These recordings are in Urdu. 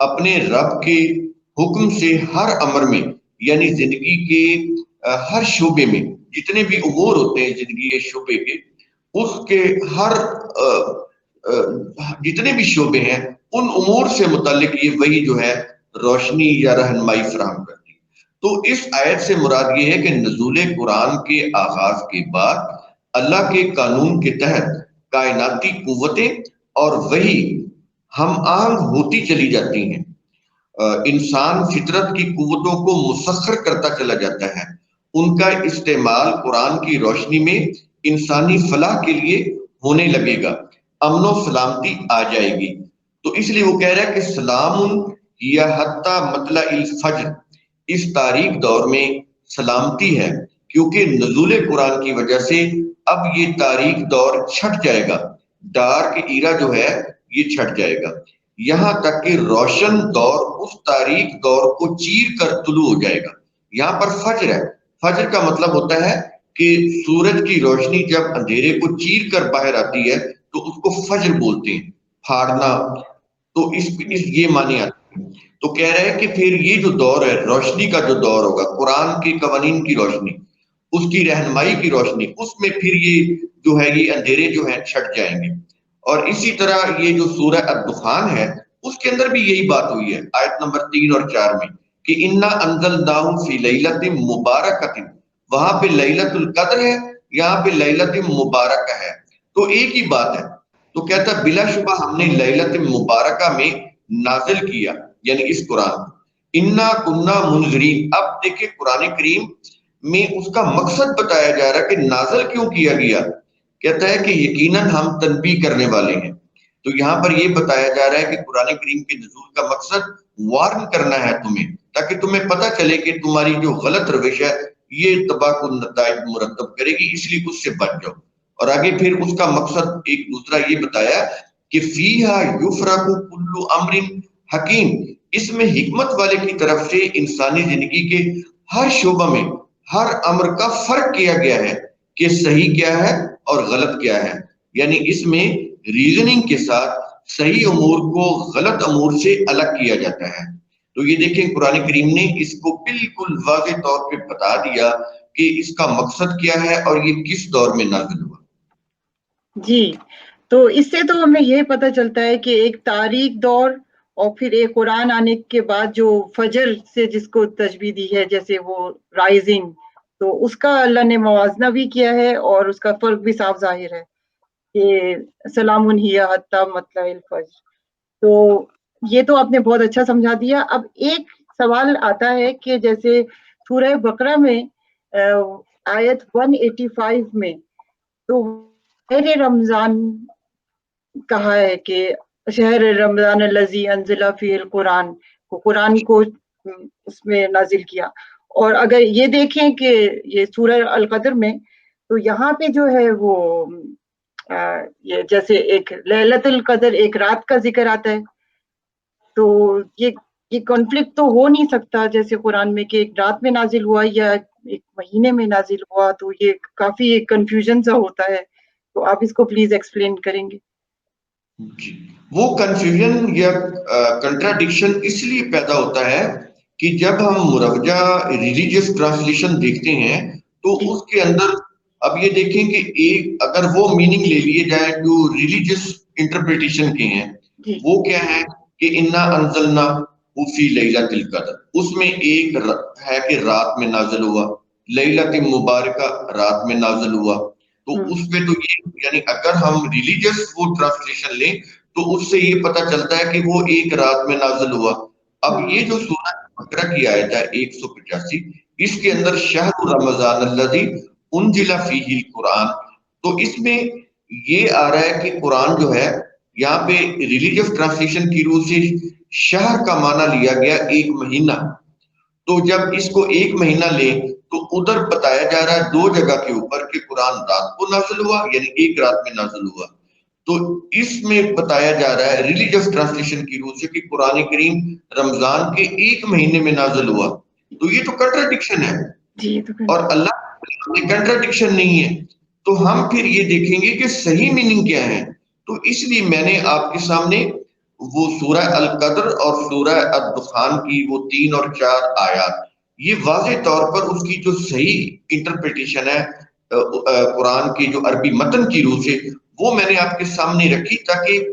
اپنے رب کے حکم سے ہر امر میں، یعنی زندگی کے ہر شعبے میں جتنے بھی امور ہوتے ہیں زندگی کے شعبے کے، اس کے ہر جتنے بھی شعبے ہیں ان امور سے متعلق یہ وہی جو ہے روشنی یا رہنمائی فراہم کرتی ہے۔ تو اس آیت سے مراد یہ ہے کہ نزول قرآن کے آغاز کے بعد اللہ کے قانون کے تحت کائناتی قوتیں اور وہی ہم آہنگ ہوتی چلی جاتی ہیں۔ انسان فطرت کی قوتوں کو مسخر کرتا چلا جاتا ہے، ان کا استعمال قرآن کی روشنی میں انسانی فلاح کے لیے ہونے لگے گا، امن و سلامتی آ جائے گی۔ تو اس لیے وہ کہہ رہا ہے کہ سلام یا حتی مطلع الفجر، اس تاریک دور میں سلامتی ہے، کیونکہ نزول قرآن کی وجہ سے اب یہ تاریک دور چھٹ جائے گا، ڈارک ایرا جو ہے یہ چھٹ جائے گا، یہاں تک کہ روشن دور اس تاریک دور کو چیر کر طلوع ہو جائے گا۔ یہاں پر فجر ہے، فجر کا مطلب ہوتا ہے کہ سورج کی روشنی جب اندھیرے کو چیر کر باہر آتی ہے تو اس کو فجر بولتے ہیں، پھاڑنا۔ تو اس یہ معنی آتی ہے۔ تو کہہ رہے ہیں کہ پھر یہ جو دور ہے روشنی کا جو دور ہوگا، قرآن کے قوانین کی روشنی، اس کی رہنمائی کی روشنی، اس میں پھر یہ جو ہے یہ اندھیرے جو ہیں چھٹ جائیں گے۔ اور اسی طرح یہ جو سورہ الدخان ہے اس کے اندر بھی یہی بات ہوئی ہے آیت نمبر 3 اور 4 میں کہ انا انزلناہ فی لیلۃ مبارکۃ، وہاں پہ لیلۃ القدر ہے، یہاں پہ لیلۃ مبارکہ ہے، تو ایک ہی بات ہے۔ تو کہتا ہے بلا شبہ ہم نے لیلۃ مبارکہ میں نازل کیا، یعنی اس قرآن کو، انا کننا منذرین۔ اب دیکھیں قرآن کریم میں اس کا مقصد بتایا جا رہا ہے کہ نازل کیوں کیا گیا، کہتا ہے کہ یقیناً ہم تنبیہ کرنے والے ہیں۔ تو یہاں پر یہ بتایا جا رہا ہے کہ قرآن کریم کے نزول کا مقصد وارن کرنا ہے تمہیں، تاکہ تمہیں پتہ چلے کہ تمہاری جو غلط روش ہے یہ تباہ کن نتائج مرتب کرے گی، اس لیے اس سے بچ جاؤ۔ اور آگے پھر اس کا مقصد ایک دوسرا یہ بتایا کہ فیہا یفرق کل امر حکیم، اس میں حکمت والے کی طرف سے انسانی زندگی کے ہر شعبہ میں ہر امر کا فرق کیا گیا ہے کہ صحیح کیا ہے اور غلط کیا ہے، یعنی اس میں ریزننگ کے ساتھ صحیح امور کو غلط امور سے الگ کیا جاتا ہے۔ تو یہ دیکھیں قرآن کریم نے اس کو بالکل واضح طور پہ بتا دیا کہ اس کا مقصد کیا ہے اور یہ کس دور میں نازل ہوا۔ جی، تو اس سے تو ہمیں یہ پتہ چلتا ہے کہ ایک تاریک دور اور پھر ایک قرآن آنے کے بعد جو فجر سے جس کو تشبیہ دی ہے جیسے وہ رائزنگ، تو اس کا اللہ نے موازنہ بھی کیا ہے اور اس کا فرق بھی صاف ظاہر ہے کہ سلام ہی حتی مطلع الفجر۔ تو یہ تو آپ نے بہت اچھا سمجھا دیا۔ اب ایک سوال آتا ہے کہ جیسے سورہ بقرہ میں آیت 185 میں تو شہر رمضان کہا ہے کہ شہر رمضان الذی انزل فیہ القرآن، کو قرآن کو اس میں نازل کیا۔ اور اگر یہ دیکھیں کہ یہ سورہ القدر میں تو یہاں پہ جو ہے وہ یہ جیسے ایک لیلۃ القدر ایک رات کا ذکر آتا ہے، تو یہ کانفلکٹ تو ہو نہیں سکتا جیسے قرآن میں کہ ایک رات میں نازل ہوا یا ایک مہینے میں نازل ہوا، تو یہ کافی ایک کنفیوژن سا ہوتا ہے۔ تو آپ اس کو پلیز ایکسپلین کریں گے؟ جی، وہ کنفیوژن یا کنٹراڈکشن اس لیے پیدا ہوتا ہے کہ جب ہم مروجہ ریلیجیس ٹرانسلیشن دیکھتے ہیں تو جی اس کے اندر اب یہ دیکھیں کہ ایک اگر وہ میننگ لے لیے جائیں جو ریلیجیس انٹرپریٹیشن کے ہیں، جی وہ کیا ہے کہ انا انزلنا فی لیلۃ القدر، اس میں ایک ہے کہ رات میں نازل ہوا، لیلۃ مبارکہ رات میں نازل ہوا۔ تو اس میں تو یہ یعنی اگر ہم ریلیجیس وہ ٹرانسلیشن لیں تو اس سے یہ پتہ چلتا ہے کہ وہ ایک رات میں نازل ہوا۔ اب یہ جو سورہ بقرہ کی آیت ہے 185، اس کے اندر شہر رمضان الذی انزل فیہ القرآن، تو اس میں یہ آ رہا ہے کہ قرآن جو ہے یہاں پہ ریلیجیس ٹرانسلیشن کی روح سے شہر کا معنی لیا گیا ایک مہینہ۔ تو جب اس کو ایک مہینہ لیں تو ادھر بتایا جا رہا ہے دو جگہ کے اوپر کہ قرآن رات کو نازل ہوا، یعنی ایک رات میں نازل ہوا۔ تو اس میں بتایا جا رہا ہے ریلیجیس ٹرانسلیشن کی روح سے کہ قرآن کریم رمضان کے ایک مہینے میں نازل ہوا۔ تو یہ تو کنٹراڈکشن ہے، جی اور اللہ میں کنٹراڈکشن نہیں ہے۔ تو ہم پھر یہ دیکھیں گے کہ صحیح میننگ کیا ہے۔ تو اس لیے میں نے آپ کے سامنے وہ سورہ القدر اور سورہ الدخان کی وہ 3 اور 4 آیات، یہ واضح طور پر اس کی جو صحیح انٹرپریٹیشن ہے قرآن کی جو عربی متن کی روح سے، وہ میں نے آپ کے سامنے رکھی تاکہ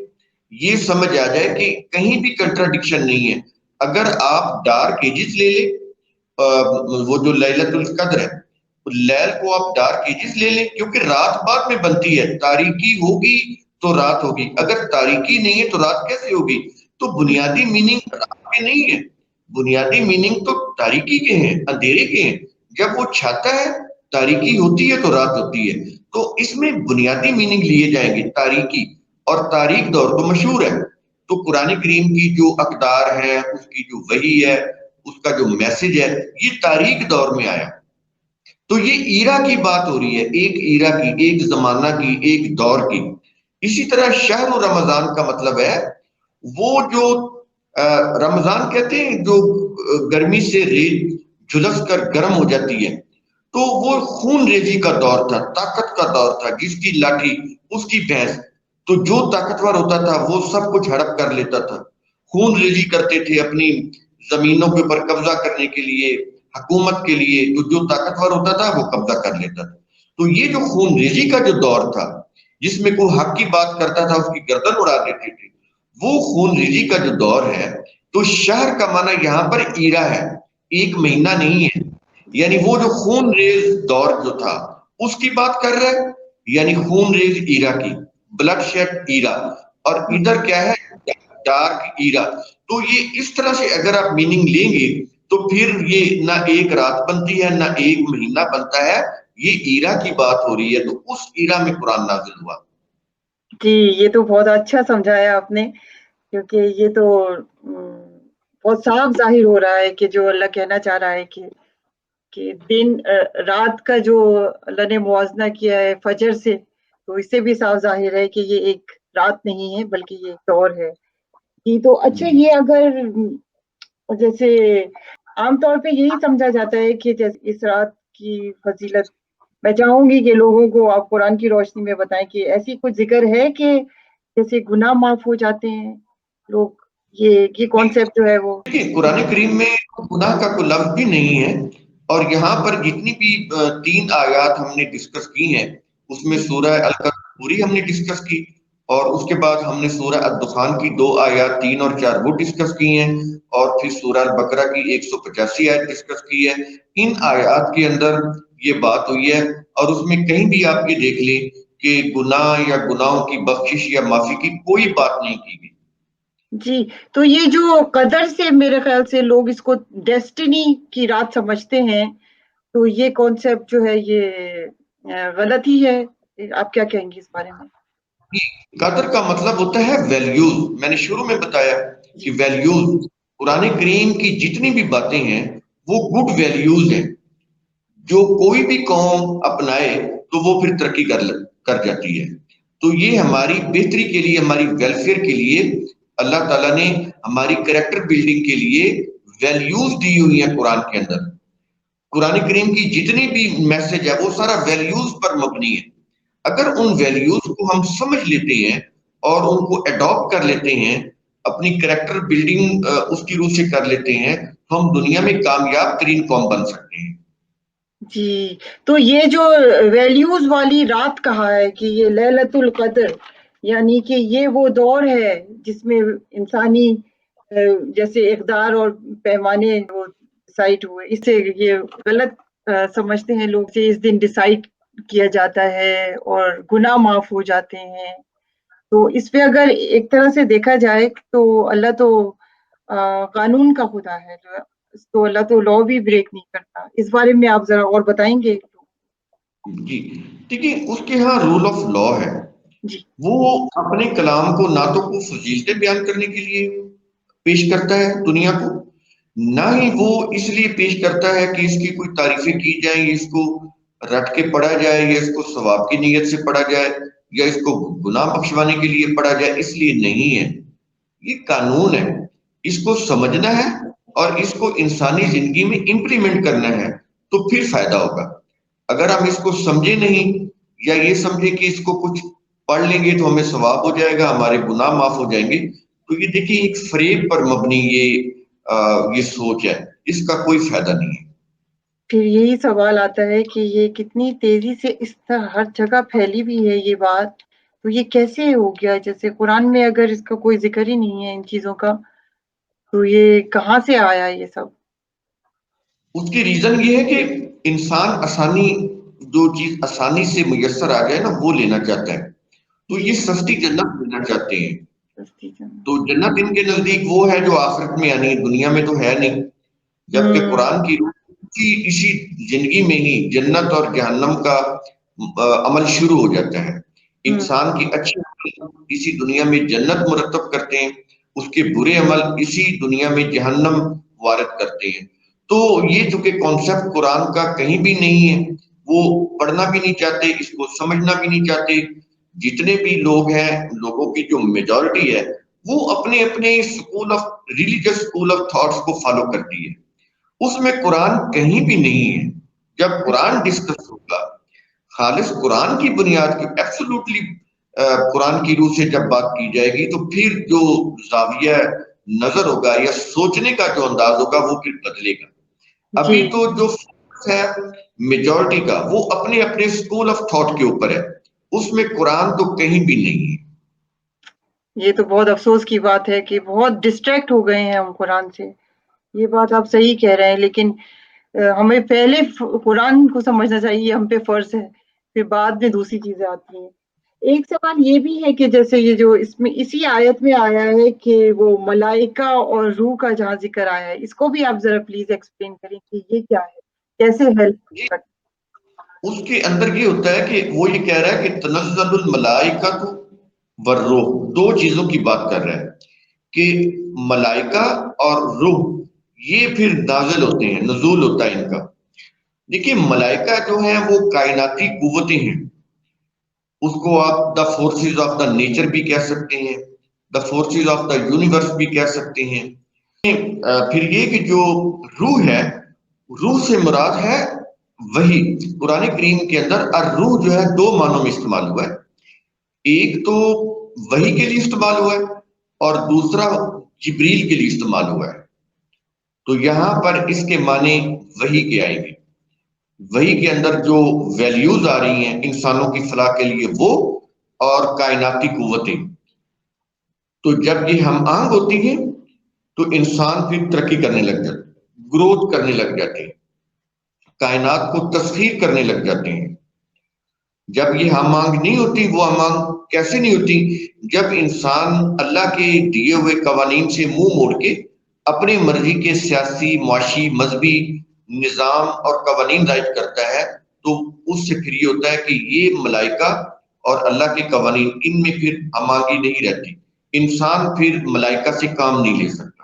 یہ سمجھ آ جائے کہ کہیں بھی کنٹراڈکشن نہیں ہے۔ اگر آپ ڈارک ایجز لے لیں، وہ جو لیلۃ القدر ہے، لیل کو آپ ڈارک ایجز لے لیں، کیونکہ رات بعد میں بنتی ہے، تاریکی ہوگی تو رات ہوگی، اگر تاریکی نہیں ہے تو رات کیسے ہوگی؟ تو بنیادی میننگ رات کے نہیں ہے، بنیادی میننگ تو تاریکی کے ہیں، اندھیرے کے ہیں۔ جب وہ چھاتا ہے تاریکی ہوتی ہے تو رات ہوتی ہے، تو اس میں بنیادی میننگ لیے جائیں گے تاریکی، اور تاریک دور تو مشہور ہے۔ تو قرآن کریم کی جو اقدار ہے، اس کی جو وحی ہے، اس کا جو میسج ہے، یہ تاریک دور میں آیا۔ تو یہ ایرا کی بات ہو رہی ہے، ایک ایرا کی، ایک زمانہ کی، ایک دور کی۔ اسی طرح شہر و رمضان کا مطلب ہے وہ جو رمضان کہتے ہیں جو گرمی سے ریت جھلس کر گرم ہو جاتی ہے، تو وہ خون ریزی کا دور تھا، طاقت کا دور تھا، جس کی لاٹھی اس کی بھینس، تو جو طاقتور ہوتا تھا وہ سب کچھ ہڑپ کر لیتا تھا، خون ریزی کرتے تھے اپنی زمینوں کے اوپر قبضہ کرنے کے لیے، حکومت کے لیے، تو جو طاقتور ہوتا تھا وہ قبضہ کر لیتا تھا۔ تو یہ جو خون ریزی کا جو دور تھا، جس میں کوئی حق کی بات کرتا تھا اس کی گردن اڑا دیتے تھے، وہ خون ریزی کا جو دور ہے، تو شہر کا معنی یہاں پر ایرا ہے، ایک مہینہ نہیں ہے، یعنی وہ جو خون ریز دور جو تھا اس کی بات کر رہا ہے، یعنی خون ریز ایرا کی، بلڈ شیڈ ایرا، اور ادھر کیا ہے؟ ڈارک ایرا۔ تو یہ اس طرح سے اگر آپ میننگ لیں گے تو پھر یہ نہ ایک رات بنتی ہے نہ ایک مہینہ بنتا ہے، یہ ایرا کی بات ہو رہی ہے، تو اس ایرا میں قرآن نازل ہوا۔ جی، یہ تو بہت اچھا سمجھایا آپ نے، کیونکہ یہ تو بہت صاف ظاہر ہو رہا ہے کہ جو اللہ کہنا چاہ رہا ہے کہ دن رات کا جو اللہ نے موازنہ کیا ہے فجر سے، تو اس سے بھی صاف ظاہر ہے کہ یہ ایک رات نہیں ہے بلکہ یہ ایک دور ہے۔ جی، تو اچھا، یہ اگر جیسے عام طور پہ یہی سمجھا جاتا ہے کہ جیسے اس رات کی فضیلت، میں چاہوں گی کہ لوگوں کو آپ قرآن کی روشنی میں بتائیں کہ ایسی کچھ ذکر ہے کہ جیسے گناہ معاف ہو جاتے ہیں لوگ، یہ کانسیپٹ جو ہے وہ؟ دیکھیے قرآن کریم میں گناہ کا کوئی لفظ بھی نہیں ہے، اور یہاں پر جتنی بھی 3 آیات ہم نے ڈسکس کی ہیں، اس میں جی سورہ القدر پوری ہم نے ڈسکس کی، اور اس کے بعد ہم نے سورہ الدخان کی 2 آیات 3 اور 4 وہ ڈسکس کی ہیں، اور پھر سورہ البقرہ کی 185 آیت ڈسکس کی ہے۔ ان آیات کے اندر یہ بات ہوئی ہے، اور اس میں کہیں بھی آپ یہ دیکھ لیں کہ گناہ یا گناہوں کی بخشش یا معافی کی کوئی بات نہیں کی گئی۔ جی، تو یہ جو قدر سے میرے خیال سے لوگ اس کو ڈیسٹنی کی رات سمجھتے ہیں، تو یہ کانسیپٹ جو ہے یہ غلط ہی ہے۔ آپ کیا کہیں گے اس بارے میں؟ قدر کا مطلب ہوتا ہے ویلیوز، میں نے شروع میں بتایا کہ جی ویلیوز قرآن کریم کی جتنی بھی باتیں ہیں وہ گڈ ویلیوز ہیں، جو کوئی بھی قوم اپنائے تو وہ پھر ترقی کر جاتی ہے۔ تو یہ ہماری بہتری کے لیے، ہماری ویلفیئر کے لیے اللہ تعالیٰ نے ہماری کریکٹر بلڈنگ کے لیے ویلیوز دی ہوئی ہیں قرآن کے اندر۔ قرآن کریم کی جتنی بھی میسج ہے وہ سارا ویلیوز پر مبنی ہے۔ اگر ان ویلیوز کو ہم سمجھ لیتے ہیں اور ان کو اڈاپٹ کر لیتے ہیں، اپنی کریکٹر بلڈنگ اس کی روح سے کر لیتے ہیں، تو ہم دنیا میں کامیاب ترین قوم بن سکتے ہیں۔ جی، تو یہ جو ویلیوز والی رات کہا ہے کہ یہ لیلۃ القدر، یعنی کہ یہ وہ دور ہے جس میں انسانی جیسے اقدار اور پیمانے وہ ڈسائڈ ہوئے، اس سے یہ غلط سمجھتے ہیں لوگ کہ اس دن ڈسائڈ کیا جاتا ہے اور گناہ معاف ہو جاتے ہیں۔ تو اس پہ اگر ایک طرح سے دیکھا جائے تو اللہ تو قانون کا خدا ہے، تو اللہ تو لا بھی بریک نہیں کرتا۔ اس بارے میں آپ ذرا اور بتائیں گے؟ جی دیکھیے، اس کے ہاں رول آف لا ہے، جی وہ اپنے کلام کو نہ تو کوئی فضیلتیں بیان کرنے کے لیے پیش کرتا ہے دنیا کو، نہ ہی وہ اس لیے پیش کرتا ہے کہ اس کی کوئی تعریفیں کی جائیں، اس کو رٹ کے پڑھا جائے، یا اس کو ثواب کی نیت سے پڑھا جائے، یا اس کو گناہ بخشوانے کے لیے پڑھا جائے، اس لیے نہیں ہے۔ یہ قانون ہے، اس کو سمجھنا ہے اور اس کو انسانی زندگی میں امپلیمنٹ کرنا ہے، تو پھر فائدہ ہوگا۔ اگر ہم اس کو سمجھے نہیں، یا یہ سمجھے کہ اس کو کچھ پڑھ لیں گے تو ہمیں ثواب ہو جائے گا، ہمارے گناہ معاف ہو جائیں گے، تو یہ دیکھیے ایک فریب پر مبنی یہ سوچ ہے، اس کا کوئی فائدہ نہیں ہے۔ پھر یہی سوال آتا ہے کہ یہ کتنی تیزی سے اس طرح ہر جگہ پھیلی بھی ہے یہ بات، تو یہ کیسے ہو گیا؟ جیسے قرآن میں اگر اس کا کوئی ذکر ہی نہیں ہے ان چیزوں کا، تو یہ کہاں سے آیا یہ سب؟ اس کی ریزن یہ ہے کہ انسان جو چیز آسانی سے میسر آ جائے نا وہ لینا چاہتا ہے، تو یہ جی، سستی جنت لینا چاہتے ہیں۔ سستی جنت۔ تو جنت ان کے نزدیک وہ ہے جو آخرت میں یعنی دنیا میں تو ہے نہیں، جبکہ ہوں، قرآن کی روح اسی زندگی میں ہی جنت اور جہنم کا عمل شروع ہو جاتا ہے۔ ہوں، انسان کی اچھی عمل اسی دنیا میں جنت مرتب کرتے ہیں، اس کے برے عمل اسی دنیا میں جہنم وارد کرتے ہیں۔ تو یہ چونکہ کانسیپٹ قرآن کا کہیں بھی نہیں ہے، وہ پڑھنا بھی نہیں چاہتے، اس کو سمجھنا بھی نہیں چاہتے۔ جتنے بھی لوگ ہیں، لوگوں کی جو میجورٹی ہے، وہ اپنے اپنے ریلیجس اسکول آف تھاٹس کو فالو کرتی ہے، اس میں قرآن کہیں بھی نہیں ہے۔ جب قرآن ڈسکس ہوگا خالص قرآن کی بنیاد کی ایبسولوٹلی قرآن کی روح سے جب بات کی جائے گی، تو پھر جو زاویہ نظر ہوگا یا سوچنے کا جو انداز ہوگا وہ پھر بدلے گا۔ جی، ابھی تو جو فوکس ہے میجورٹی کا وہ اپنے اپنے اسکول آف تھاٹ کے اوپر ہے، اس میں قرآن تو کہیں بھی نہیں ہے۔ یہ تو بہت افسوس کی بات ہے کہ بہت ڈسٹریکٹ ہو گئے ہیں ہم قرآن سے۔ یہ بات آپ صحیح کہہ رہے ہیں، لیکن ہمیں پہلے قرآن کو سمجھنا چاہیے، ہم پہ فرض ہے، پھر بعد میں دوسری چیزیں آتی ہیں۔ ایک سوال یہ بھی ہے کہ جیسے یہ جو اس میں اسی آیت میں آیا ہے کہ وہ ملائکہ اور روح کا جہاں ذکر آیا ہے، اس کو بھی آپ ذرا پلیز ایکسپلین کریں کہ یہ کیا ہے، کیسے ہیلپ کرتا اس کے اندر یہ ہوتا ہے کہ وہ یہ کہہ رہا ہے کہ تنزل الملائکۃ والروح، دو چیزوں کی بات کر رہا ہے کہ ملائکہ اور روح یہ پھر نازل ہوتے ہیں، نزول ہوتا ہے ان کا۔ دیکھیے ملائکہ جو ہیں وہ کائناتی قوتیں ہیں، اس کو آپ the forces of the nature بھی کہہ سکتے ہیں، the forces of the universe بھی کہہ سکتے ہیں۔ پھر یہ کہ جو روح ہے، روح سے مراد ہے وہی۔ قرآن کریم کے اندر الروح جو ہے دو معنوں میں استعمال ہوا ہے، ایک تو وحی کے لیے استعمال ہوا ہے اور دوسرا جبریل کے لیے استعمال ہوا ہے۔ تو یہاں پر اس کے معنی وحی کے آئیں گے، وحی کے اندر جو ویلیوز آ رہی ہیں انسانوں کی فلاح کے لیے وہ، اور کائناتی قوتیں۔ تو جب یہ ہم آہنگ ہوتی ہیں تو انسان پھر ترقی کرنے لگ جاتے، گروتھ کرنے لگ جاتے ہیں، کائنات کو تسخیر کرنے لگ جاتے ہیں۔ جب یہ ہم آہنگ نہیں ہوتی، وہ ہم آہنگ کیسے نہیں ہوتی؟ جب انسان اللہ کے دیے ہوئے قوانین سے منہ موڑ کے اپنی مرضی کے سیاسی، معاشی، مذہبی نظام اور قوانین رائج کرتا ہے، تو اس سے پھر یہ ہوتا ہے کہ یہ ملائکہ اور اللہ کے قوانین ان میں پھر ہم آہنگی نہیں رہتی۔ انسان پھر ملائکہ سے کام نہیں لے سکتا،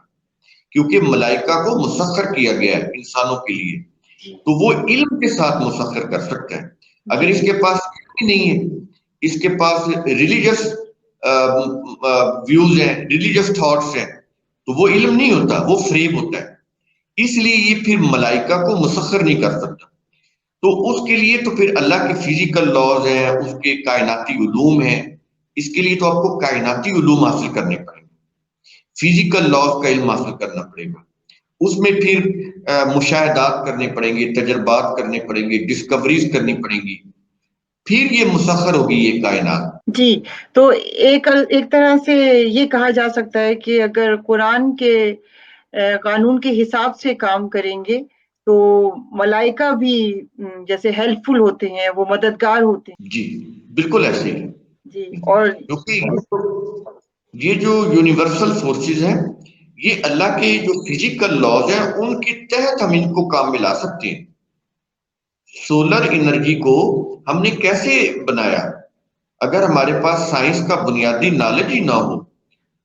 کیونکہ ملائکہ کو مسخر کیا گیا ہے انسانوں کے لیے، جی، تو وہ علم کے ساتھ مسخر کر سکتا ہے۔ اگر جی، اس کے پاس علم ہی نہیں ہے، اس کے پاس ریلیجس ویوز ہیں، ریلیجس تھاٹس ہیں، تو وہ علم نہیں ہوتا، وہ فریب ہوتا ہے۔ اس لیے یہ پھر ملائکہ کو مسخر نہیں کر سکتا۔ تو اس کے لیے تو پھر اللہ کے فزیکل لاز ہیں، اس کے کائناتی علوم ہیں، اس کے لیے تو آپ کو کائناتی علوم حاصل کرنے پڑیں گے، فزیکل لاز کا علم حاصل کرنا پڑے گا، اس میں پھر مشاہدات کرنے پڑیں گے، تجربات کرنے پڑیں گے، ڈسکوریز کرنی پڑیں گی، پھر یہ مسخر ہوگی یہ کائنات۔ جی۔ تو ایک طرح سے یہ کہا جا سکتا ہے کہ اگر قرآن کے قانون کے حساب سے کام کریں گے تو ملائکہ بھی جیسے ہیلپ فل ہوتے ہیں، وہ مددگار ہوتے ہیں۔ جی بالکل ایسے ہی، جی، اور کیونکہ یہ جو یونیورسل فورسز ہیں، یہ اللہ کے جو فزیکل لاز ہیں ان کے تحت ہم ان کو کام میں لا سکتے ہیں۔ سولر انرجی کو ہم نے کیسے بنایا؟ اگر ہمارے پاس سائنس کا بنیادی نالج ہی نہ ہو،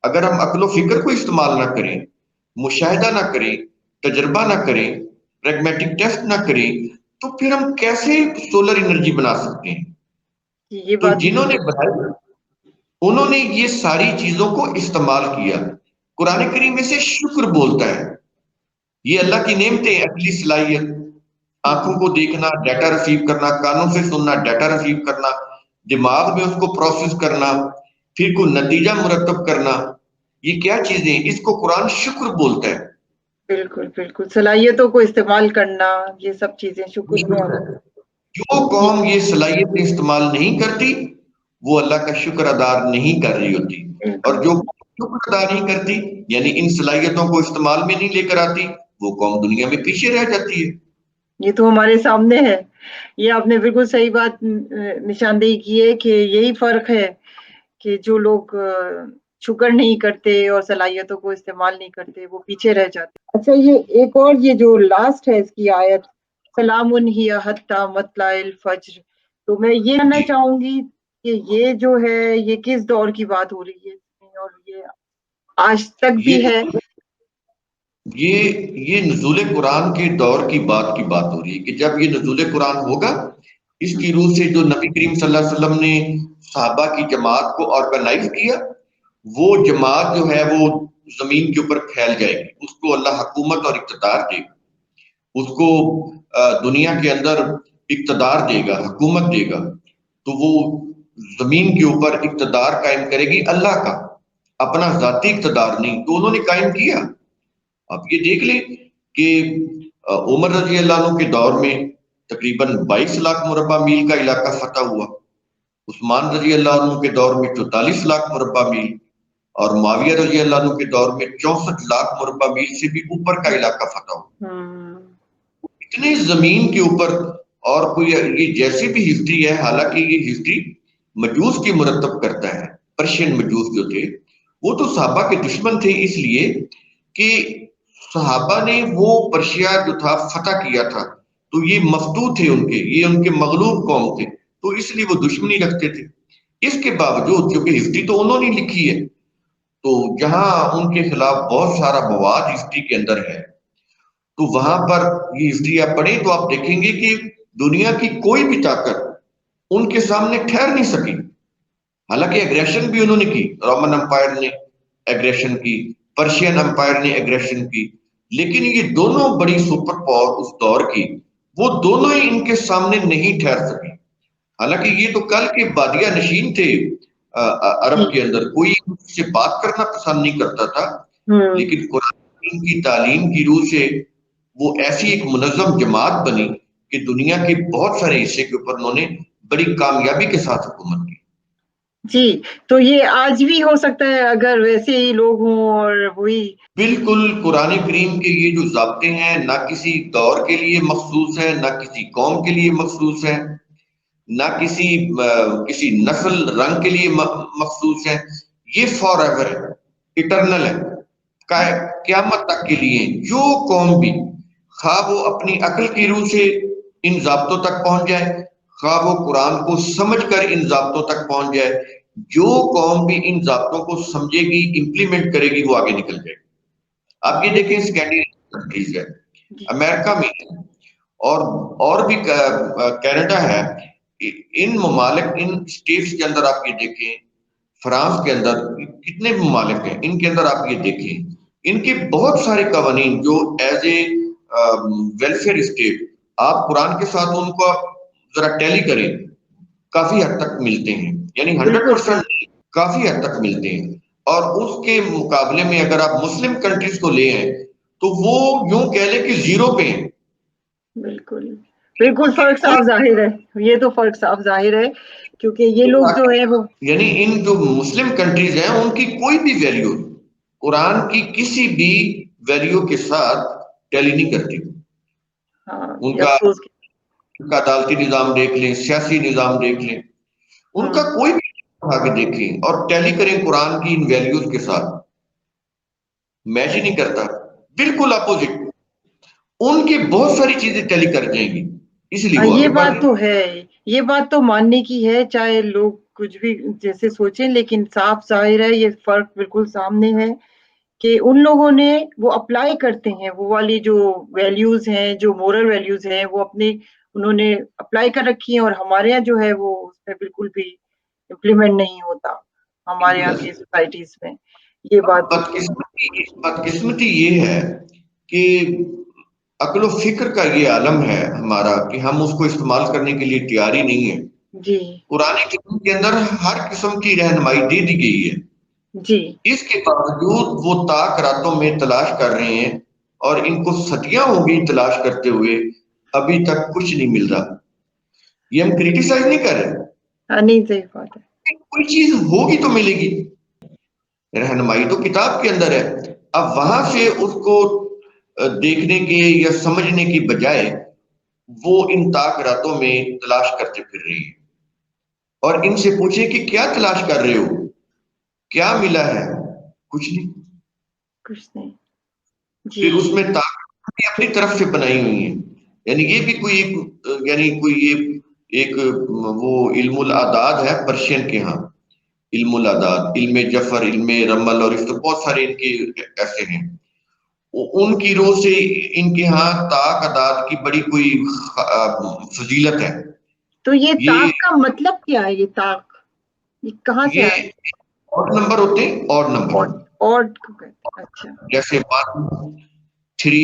اگر ہم عقل و فکر کو استعمال نہ کریں، مشاہدہ نہ کریں، تجربہ نہ کریں، پریگمیٹک ٹیسٹ نہ کریں، تو پھر ہم کیسے سولر انرجی بنا سکتے ہیں؟ یہ تو بات بھی جنہوں نے بنائی انہوں نے یہ ساری چیزوں کو استعمال کیا۔ قرآن کریم میں سے شکر بولتا ہے، یہ اللہ کی نعمتیں، عقلی صلاحیت، آنکھوں کو دیکھنا، ڈیٹا ریسیو کرنا، کانوں سے سننا، ڈیٹا ریسیو کرنا، دماغ میں اس کو پروسیس کرنا، پھر کوئی نتیجہ مرتب کرنا، یہ کیا چیزیں ہیں؟ اس کو قرآن شکر بولتا ہے. بالکل بالکل، صلاحیتوں کو استعمال کرنا، یہ سب چیزیں شکر میں جو قوم یہ صلاحیتیں استعمال نہیں کرتی وہ اللہ کا شکر ادا نہیں کر رہی ہوتی، اور جو شکر ادا نہیں کرتی یعنی ان صلاحیتوں کو استعمال میں نہیں لے کر آتی، وہ قوم دنیا میں پیچھے رہ جاتی ہے. یہ تو ہمارے سامنے ہے. یہ آپ نے بالکل صحیح بات نشاندہی کی ہے کہ یہی فرق ہے کہ جو لوگ شکر نہیں کرتے اور صلاحیتوں کو استعمال نہیں کرتے وہ پیچھے رہ جاتے. اچھا، یہ ایک اور یہ جو لاسٹ ہے اس کی آیت، سلام ہی حتی مطلع الفجر، تو میں یہ کہنا چاہوں گی کہ یہ جو ہے یہ کس دور کی بات ہو رہی ہے، اور یہ آج تک بھی ہے؟ یہ نزول قرآن کے دور کی بات ہو رہی ہے کہ جب یہ نزول قرآن ہوگا، اس کی روح سے جو نبی کریم صلی اللہ علیہ وسلم نے صحابہ کی جماعت کو آرگنائز کیا، وہ جماعت جو ہے وہ زمین کے اوپر پھیل جائے گی. اس کو اللہ حکومت اور اقتدار دے گا، اس کو دنیا کے اندر اقتدار دے گا، حکومت دے گا. تو وہ زمین کے اوپر اقتدار قائم کرے گی اللہ کا، اپنا ذاتی اقتدار نہیں. تو انہوں نے قائم کیا. آپ یہ دیکھ لیں کہ عمر رضی اللہ عنہ کے دور میں تقریباً 22 لاکھ مربع میل کا علاقہ فتح ہوا. عثمان رضی اللہ عنہ کے دور میں 44 لاکھ مربع میل، اور معاویہ رضی اللہ عنہ کے دور میں 64 لاکھ مربع میل سے بھی اوپر کا علاقہ فتح ہوا. اتنے زمین کے اوپر. اور کوئی یہ جیسی بھی ہسٹری ہے، حالانکہ یہ ہسٹری مجوس کی مرتب کرتا ہے. پرشین مجوس جو تھے وہ تو صحابہ کے دشمن تھے، اس لیے کہ صحابہ نے وہ پرشیا جو تھا فتح کیا تھا، تو یہ مفتوح تھے، یہ ان کے مغلوب قوم تھے، تو اس لیے وہ دشمنی رکھتے تھے. اس کے باوجود کیونکہ ہسٹری تو انہوں نے لکھی ہے، تو جہاں ان کے خلاف بہت سارا مواد ہسٹری کے اندر ہے، تو وہاں پر یہ ہسٹری آپ پڑھیں تو آپ دیکھیں گے کہ دنیا کی کوئی بھی طاقت ان کے سامنے ٹھہر نہیں سکی. حالانکہ ایگریشن بھی انہوں نے کی، رومن امپائر نے ایگریشن کی، پرشین امپائر نے ایگریشن کی، لیکن یہ دونوں بڑی سپر پاور اس دور کی، وہ دونوں ہی ان کے سامنے نہیں ٹھہر سکی. حالانکہ یہ تو کل کے بادیہ نشین تھے عرب کے اندر، کوئی ان سے بات کرنا پسند نہیں کرتا تھا، لیکن قرآن کی تعلیم کی روح سے وہ ایسی ایک منظم جماعت بنی کہ دنیا کے بہت سارے حصے کے اوپر انہوں نے بڑی کامیابی کے ساتھ حکومت کی. جی، تو یہ آج بھی ہو سکتا ہے اگر ویسے ہی لوگ ہوں اور وہی. بالکل، قرآن کریم کے یہ جو ضابطے ہیں نہ کسی دور کے لیے مخصوص ہے، نہ کسی قوم کے لیے مخصوص ہے، نہ کسی نسل رنگ کے لیے مخصوص ہے. یہ فار ایور ہے، اٹرنل ہے، قیامت تک کے لیے. جو قوم بھی خواہ وہ اپنی عقل کی روح سے ان ضابطوں تک پہنچ جائے، خواہ وہ قرآن کو سمجھ کر ان ضابطوں تک پہنچ جائے، جو قوم بھی ان ضابطوں کو سمجھے گی، امپلیمنٹ کرے گی، وہ آگے نکل جائے گی. آپ یہ دیکھیں اسکینڈینیوین کنٹریز ہے، امریکہ میں ہے، اور بھی کینیڈا ہے، ان ممالک، ان اسٹیٹس کے اندر آپ یہ دیکھیں، فرانس کے اندر کتنے ممالک ہیں، ان کے اندر آپ یہ دیکھیں، ان کے بہت سارے قوانین جو ایز اے ویلفیئر اسٹیٹ آپ قرآن کے ساتھ ان کو ذرا ٹیلی کریں، کافی حد تک ملتے ہیں، یعنی 100% کافی حد تک ملتے ہیں. اور اس کے مقابلے میں اگر آپ مسلم کنٹریز کو لے آئیں تو وہ یوں کہہ لیں کہ زیرو پہ ہیں. بالکل بالکل، فرق صاف ظاہر ہے، یہ تو فرق صاف ظاہر ہے، کیونکہ یہ لوگ جو ہے وہ یعنی ان جو مسلم کنٹریز ہیں ان کی کوئی بھی ویلیو قرآن کی کسی بھی ویلیو کے ساتھ ٹیلی نہیں کرتی. ان کا عدالتی نظام دیکھ لیں، سیاسی نظام دیکھ لیں، ان کا کوئی بھی اٹھا کے دیکھیں اور ٹیلی کریں قرآن کی ان ویلیوز کے ساتھ، میچ ہی نہیں کرتا. بالکل اپوزٹ، ان کی بہت ساری چیزیں ٹیلی کر جائیں گی، اس لیے وہ یہ آگے بڑھ بات رہے تو ہے، یہ بات تو ماننے کی ہے، چاہے لوگ کچھ بھی جیسے سوچیں، لیکن صاف ظاہر ہے، یہ فرق بالکل سامنے ہے کہ ان لوگوں نے وہ اپلائی کرتے ہیں، وہ والی جو ویلیوز ہیں، جو مورل ویلیوز ہیں، وہ اپنے انہوں نے اپلائی کر رکھی ہیں، اور ہمارے یہاں جو ہے وہ اس میں بالکل بھی امپلیمنٹ نہیں ہوتا ہمارے یہاں کی سوسائٹیز میں. یہ بات بدقسمتی یہ ہے کہ عقل و فکر کا یہ عالم ہے ہمارا کہ ہم اس کو استعمال کرنے کے لیے تیار ہی نہیں ہے. جی، قرآن کریم کے اندر ہر قسم کی رہنمائی دے دی گئی ہے، جی اس کے باوجود وہ تاک راتوں میں تلاش کر رہے ہیں، اور ان کو صدیاں ہو گئی تلاش کرتے ہوئے، ابھی تک کچھ نہیں مل رہا۔ یہ ہم کریٹیسائز نہیں کر رہے، ہاں نہیں صحیح بات ہے۔ کوئی چیز ہوگی تو ملے گی، رہنمائی تو کتاب کے اندر ہے۔ اب وہاں سے اس کو دیکھنے کے یا سمجھنے کی بجائے وہ ان تاک راتوں میں تلاش کرتے پھر رہی ہے، اور ان سے پوچھیں کہ کیا تلاش کر رہے ہو، کیا ملا ہے؟ کچھ نہیں۔ کچھ نہیں۔ جی پھر اس جی میں طاقت بھی اپنی طرف سے بنائی ہوئی ہیں، یعنی یہ بھی کوئی ایک یعنی کوئی ایک وہ علم العداد ہے پرشین کے ہاں، علم العداد، علم جفر، علم رمل، اور اس طرح بہت سارے ان کے ایسے ہیں، ان کی روح سے ان کے ہاں طاق عداد کی بڑی کوئی فضیلت ہے۔ تو یہ یہ طاق کا مطلب کیا ہے؟ یہ طاق یہ کہاں سے یہ آیا؟ اور نمبر ہوتے ہیں، اور نمبر اور کو کہتے ہیں، اچھا جیسے 1 3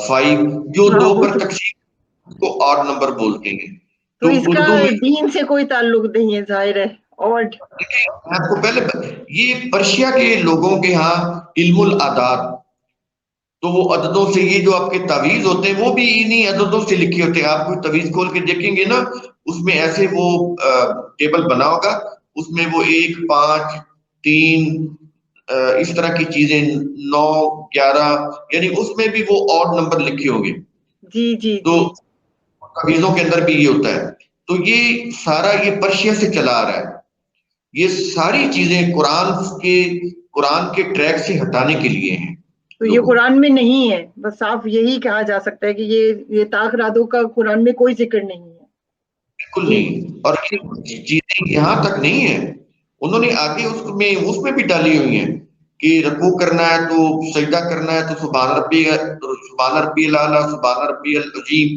5 جو ہاں 2 وہ پر تو تقسیم کو اور نمبر بولتے ہیں۔ تو اس کا اردو میں دین سے کوئی تعلق نہیں ہے ظاہر ہے۔ اور دیکھیں، میں آپ کو پہلے یہ پرشیا کے لوگوں کے ہاں علم العداد، تو وہ عددوں سے، یہ جو آپ کے تعویذ ہوتے ہیں وہ بھی انہی عددوں سے لکھے ہوتے ہیں۔ آپ کوئی تعویذ کھول کے دیکھیں گے نا، اس میں ایسے وہ ٹیبل بنا ہوگا، اس میں وہ 1 5 3 اس طرح کی چیزیں، 9 11، یعنی اس میں بھی وہ اور نمبر لکھے ہوں گے۔ جی جی تو جی تعویذوں کے اندر بھی یہ ہوتا ہے۔ تو یہ سارا یہ پرشیا سے چلا آ رہا ہے، یہ ساری چیزیں قرآن کے ٹریک سے ہٹانے کے لیے ہیں تو یہ لوگوں۔ قرآن میں نہیں ہے، بس صاف یہی کہا جا سکتا ہے کہ یہ طاق راتوں کا قرآن میں کوئی ذکر نہیں ہے۔ بالکل جی نہیں، اور بالکل یہ چیزیں یہاں تک نہیں ہیں، انہوں نے آگے اس میں بھی ڈالی ہوئی ہیں کہ رکوع کرنا ہے تو سجدہ کرنا ہے تو سبحان ربی الاعلیٰ، سبحان ربی العظیم،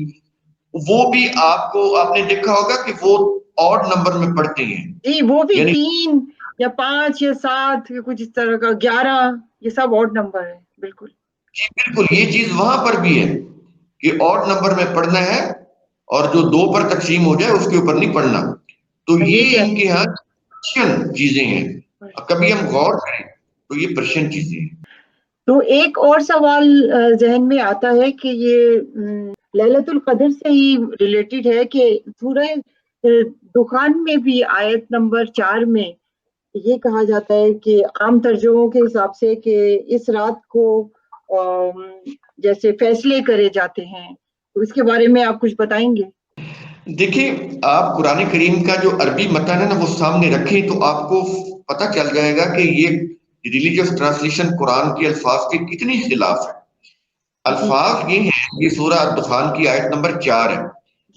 وہ بھی آپ نے دیکھا ہوگا کہ وہ اور نمبر میں پڑھتے ہیں، جی، وہ بھی یعنی 3 یا 5 یا 7 یا کچھ اس طرح کا، 11، یہ سب آڈ نمبر ہے بالکل۔ جی بالکل، یہ چیز وہاں پر بھی ہے کہ اور نمبر میں پڑھنا ہے، اور جو 2 پر تقسیم ہو جائے اس کے اوپر نہیں پڑھنا۔ تو یہ یہ کیا ان کے ہاں پرشین چیزیں ہیں، ہے؟ کبھی ہم غور کریں تو یہ پرشین چیزیں ہیں۔ تو ایک اور سوال ذہن میں آتا ہے کہ یہ لیلۃ القدر سے ہی ریلیٹڈ ہے کہ سورہ دخان میں بھی آیت نمبر 4 میں یہ کہا جاتا ہے کہ عام ترجموں کے حساب سے کہ اس رات کو جیسے فیصلے کرے جاتے ہیں، تو اس کے بارے میں آپ کچھ بتائیں گے؟ دیکھیں، آپ قرآن کریم کا جو عربی متن ہے نا وہ سامنے رکھیں تو آپ کو پتہ چل جائے گا کہ یہ ریلیجیس ٹرانسلیشن قرآن کے الفاظ کے کتنی خلاف ہے۔ جی الفاظ یہ ہیں، یہ سورہ الدخان کی آیت نمبر 4 ہے،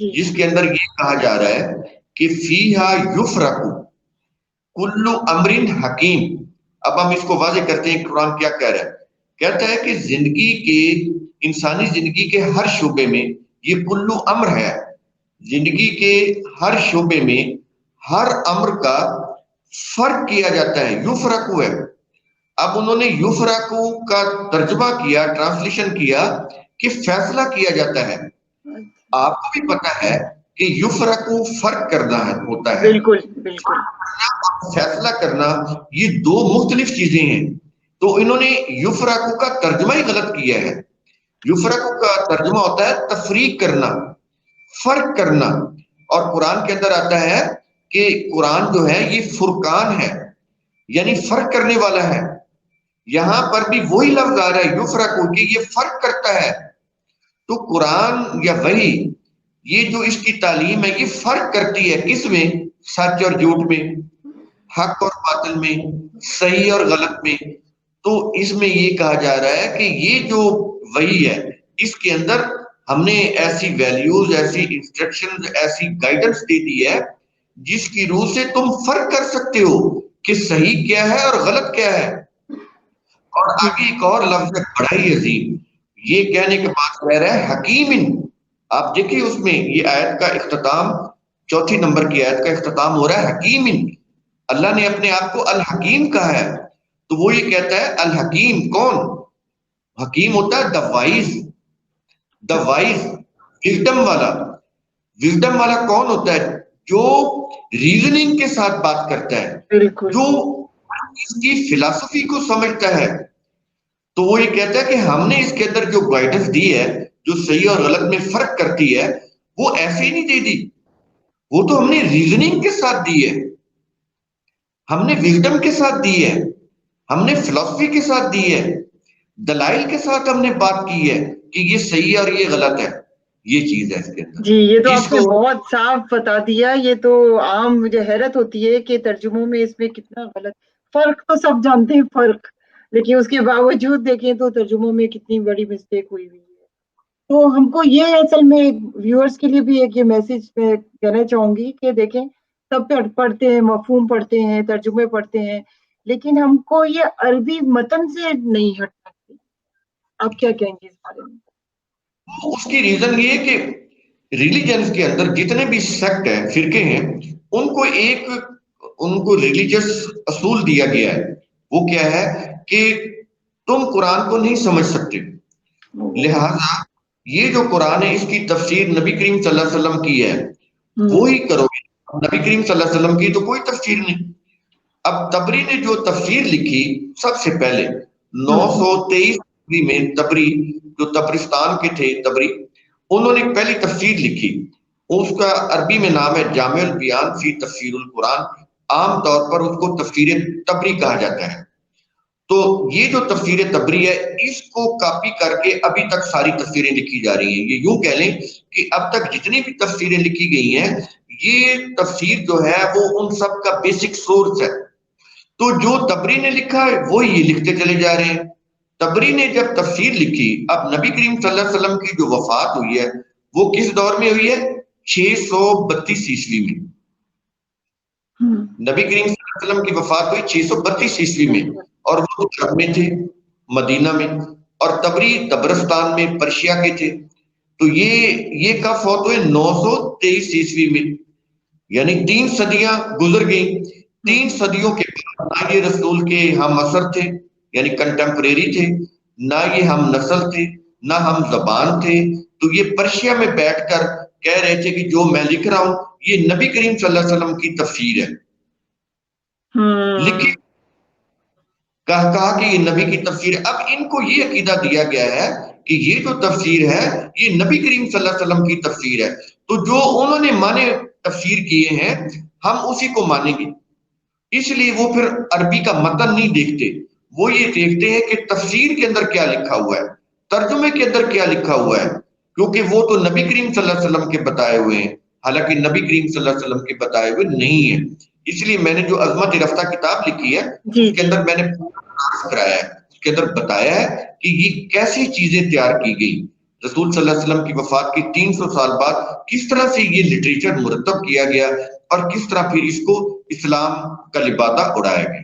جی جس کے اندر یہ کہا جا رہا ہے کہ فیہا یفرق کل امر حکیم۔ اب ہم اس کو واضح کرتے ہیں قرآن کیا کہہ رہا ہے۔ کہتا ہے کہ انسانی زندگی کے ہر شعبے میں یہ کلو امر ہے، زندگی کے ہر شعبے میں ہر امر کا فرق کیا جاتا ہے، یفرقو ہے۔ اب انہوں نے یفرقو کا ترجمہ کیا، ٹرانسلیشن کیا کہ فیصلہ کیا جاتا ہے۔ آپ کو بھی پتا ہے کہ یفرقو فرق کرنا ہوتا ہے، بالکل بالکل فیصلہ کرنا، یہ 2 مختلف چیزیں ہیں۔ تو انہوں نے یفرقو کا ترجمہ ہی غلط کیا ہے۔ یفرقو کا ترجمہ ہوتا ہے تفریق کرنا، فرق کرنا، اور قرآن کے اندر آتا ہے کہ قرآن جو ہے یہ فرقان ہے، یعنی فرق کرنے والا ہے۔ یہاں پر بھی وہی لفظ آ رہا ہے یفرقو، کہ یہ فرق کرتا ہے۔ تو قرآن یا وحی، یہ جو اس کی تعلیم ہے، یہ فرق کرتی ہے کس میں؟ سچ اور جھوٹ میں، حق اور باطل میں، صحیح اور غلط میں۔ تو اس میں یہ کہا جا رہا ہے کہ یہ جو وحی ہے، اس کے اندر ہم نے ایسی ویلیوز، ایسی انسٹرکشن، ایسی گائیڈنس دے دی ہے جس کی روح سے تم فرق کر سکتے ہو کہ صحیح کیا ہے اور غلط کیا ہے۔ اور جی آگے ایک اور لفظ ہے بڑا ہی عظیم، یہ کہنے کے بعد کہہ رہا ہے حکیم۔ آپ دیکھیں اس میں یہ آیت کا اختتام، 4 نمبر کی آیت کا اختتام ہو رہا ہے حکیم۔ اللہ نے اپنے آپ کو الحکیم کہا ہے، تو وہ یہ کہتا ہے الحکیم کون؟ حکیم ہوتا ہے دا وائز، وزڈم والا۔ وزڈم والا کون ہوتا ہے؟ جو ریزننگ کے ساتھ بات کرتا ہے، بالکل جو اس کی فلسفی کو سمجھتا ہے تو وہ یہ کہتا ہے کہ ہم نے اس کے اندر جو گائیڈنس دی ہے، جو صحیح اور غلط میں فرق کرتی ہے، وہ ایسے ہی نہیں دے دی، وہ تو ہم نے ریزننگ کے ساتھ دی ہے، ہم نے وزڈم کے ساتھ دی ہے، ہم نے فلسفی کے ساتھ دی ہے، دلائل کے ساتھ ہم نے بات کی ہے کہ یہ صحیح ہے اور یہ غلط ہے، یہ چیز ہے اس کے اندر جی یہ تو جس آپ نے کو بہت صاف بتا دیا. یہ تو عام مجھے حیرت ہوتی ہے کہ ترجموں میں اس میں کتنا غلط فرق تو سب جانتے ہیں فرق، لیکن اس کے باوجود دیکھیں تو ترجموں میں کتنی بڑی مسٹیک ہوئی ہوئی ہے. تو ہم کو یہ اصل میں ویورز کے لیے بھی ایک یہ میسج میں کہنا چاہوں گی کہ دیکھیں سب پڑھتے ہیں، مفہوم پڑھتے ہیں، ترجمے پڑھتے ہیں، لیکن ہم کو یہ عربی متن سے نہیں ہٹ سکتے. آپ کیا کہیں گے اس بارے میں؟ اس کی ریزن یہ ہے کہ ریلیجنز کے اندر جتنے بھی سیکٹ ہیں، فرقے ہیں، ان کو ریلیجس اصول دیا گیا ہے. وہ کیا ہے کہ تم قرآن کو نہیں سمجھ سکتے، لہذا یہ جو قرآن ہے اس کی تفسیر نبی کریم صلی اللہ علیہ وسلم کی ہے، وہی کرو گے. نبی کریم صلی اللہ علیہ وسلم کی تو کوئی تفسیر نہیں. اب تبری نے جو تفسیر لکھی سب سے پہلے 923 میں، تبری جو تبرستان کے تھے، تبری انہوں نے پہلی تفسیر لکھی. اس کا عربی میں نام ہے جامع البیان فی تفسیر القرآن. عام طور پر اس کو تفسیر تبری کہا جاتا ہے. تو یہ جو تفسیر تبری ہے اس کو کاپی کر کے ابھی تک ساری تفسیریں لکھی جا رہی ہیں. یہ یوں کہہ لیں کہ اب تک جتنی بھی تفسیریں لکھی گئی ہیں، یہ تفسیر جو ہے وہ ان سب کا بیسک سورس ہے. تو جو تبری نے لکھا ہے وہ یہ لکھتے چلے جا رہے ہیں. تبری نے جب تفسیر لکھی، اب نبی کریم صلی اللہ علیہ وسلم کی جو وفات ہوئی ہے وہ کس دور میں ہوئی ہے؟ 632 عیسوی میں. نبی کریم صلی اللہ علیہ وسلم کی وفات ہوئی 632 عیسوی میں، اور وہ عرب میں تھے، مدینہ میں، اور تبری تبرستان میں، پرشیا کے تھے. تو یہ کب فوت ہوئے؟ 923 عیسوی میں. یعنی 3 صدیاں گزر گئیں. 3 صدیوں کے بعد نہ یہ رسول کے ہم اثر تھے، یعنی کنٹمپریری تھے، نہ یہ ہم نسل تھے، نہ ہم زبان تھے. تو یہ پرشیا میں بیٹھ کر کہہ رہے تھے کہ جو میں لکھ رہا ہوں یہ نبی کریم صلی اللہ علیہ وسلم کی تفسیر ہے. لکھی کہا کہ یہ نبی کی تفسیر ہے. اب ان کو یہ عقیدہ دیا گیا ہے کہ یہ جو تفسیر ہے یہ نبی کریم صلی اللہ علیہ وسلم کی تفسیر ہے. تو جو انہوں نے معنی تفسیر کیے ہیں ہم اسی کو مانیں گے. اس لیے وہ پھر عربی کا متن نہیں دیکھتے، وہ یہ دیکھتے ہیں کہ تفسیر کے اندر کیا لکھا ہوا ہے، ترجمے کے اندر کیا لکھا ہوا ہے، کیونکہ وہ تو نبی کریم صلی اللہ علیہ وسلم کے بتائے ہوئے ہیں، حالانکہ نبی کریم صلی اللہ علیہ وسلم کے بتائے ہوئے نہیں ہیں. اس لیے میں نے جو عظمت رفتہ کتاب لکھی ہے اس کے اندر میں نے پورا کرایا ہے، اس کے اندر بتایا ہے کہ یہ کیسی چیزیں تیار کی گئی. رسول صلی اللہ علیہ وسلم کی وفات کی 300 سال بعد کس طرح سے یہ لٹریچر مرتب کیا گیا اور کس طرح پھر اس کو اسلام کا لبادہ اڑایا گیا.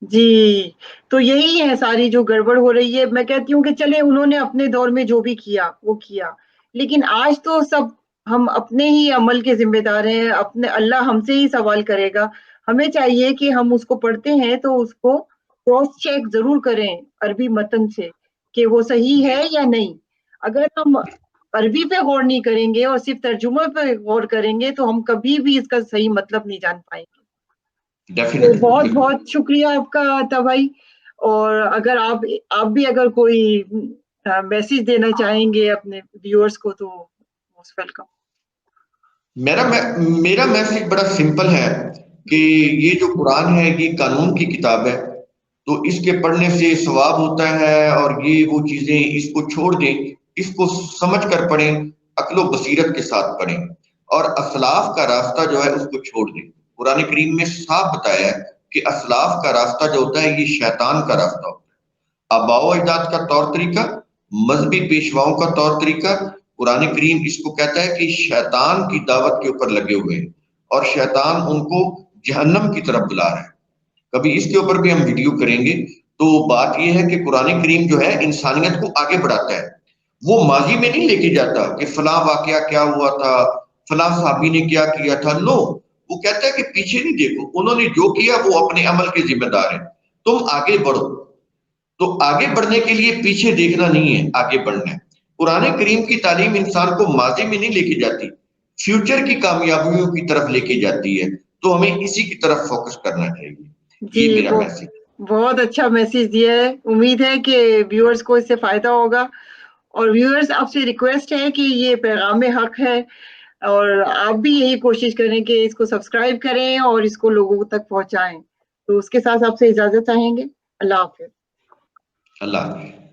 جی تو یہی ہے ساری جو گڑبڑ ہو رہی ہے. میں کہتی ہوں کہ چلے انہوں نے اپنے دور میں جو بھی کیا وہ کیا، لیکن آج تو سب ہم اپنے ہی عمل کے ذمہ دار ہیں. اپنے اللہ ہم سے ہی سوال کرے گا. ہمیں چاہیے کہ ہم اس کو پڑھتے ہیں تو اس کو کراس چیک ضرور کریں عربی متن سے کہ وہ صحیح ہے یا نہیں. اگر ہم عربی پہ غور نہیں کریں گے اور صرف ترجمے پہ غور کریں گے تو ہم کبھی بھی اس کا صحیح مطلب نہیں جان پائیں گے. تو بہت بہت شکریہ آپ کا عطا بھائی. اور اگر آپ بھی اگر کوئی میسج دینا چاہیں گے اپنے ویورز کو تو موسٹ ویلکم. میرا میسج بڑا سمپل ہے کہ یہ جو قرآن ہے یہ قانون کی کتاب ہے، تو اس کے پڑھنے سے ثواب ہوتا ہے. اور یہ وہ چیزیں اس کو چھوڑ دیں، اس کو سمجھ کر پڑھیں، عقل و بصیرت کے ساتھ پڑھیں، اور اسلاف کا راستہ جو ہے اس کو چھوڑ دیں. قرآن کریم میں صاف بتایا ہے کہ اسلاف کا راستہ جو ہوتا ہے یہ شیطان کا راستہ ہوتا ہے. آباء و اجداد کا طور طریقہ، مذہبی پیشواؤں کا طور طریقہ، قرآن کریم اس کو کہتا ہے کہ شیطان کی دعوت کے اوپر لگے ہوئے ہیں اور شیطان ان کو جہنم کی طرف بلا رہا ہے. کبھی اس کے اوپر بھی ہم ویڈیو کریں گے. تو بات یہ ہے کہ قرآن کریم جو ہے انسانیت کو آگے بڑھاتا ہے. وہ ماضی میں نہیں لے کے جاتا کہ فلاں واقعہ کیا ہوا تھا، فلاں صحابی نے کیا کیا تھا. نو، وہ کہتا ہے کہ پیچھے نہیں دیکھو، انہوں نے جو کیا وہ اپنے عمل کے ذمہ دار ہیں، تم آگے بڑھو. تو آگے بڑھنے کے لیے پیچھے دیکھنا نہیں ہے، آگے بڑھنا ہے. قرآن کریم کی تعلیم انسان کو ماضی میں نہیں لے کے جاتی، فیوچر کی کامیابیوں کی طرف لے کے جاتی ہے. تو ہمیں اسی کی طرف فوکس کرنا چاہیے. جی یہ میرا وہ میسج. بہت اچھا میسج دیا ہے. امید ہے کہ ویورز کو اس سے فائدہ ہوگا. اور ویورز آپ سے ریکویسٹ ہے کہ یہ پیغام حق ہے اور آپ بھی یہی کوشش کریں کہ اس کو سبسکرائب کریں اور اس کو لوگوں تک پہنچائیں. تو اس کے ساتھ آپ سے اجازت چاہیں گے. اللہ حافظ. اللہ حافظ.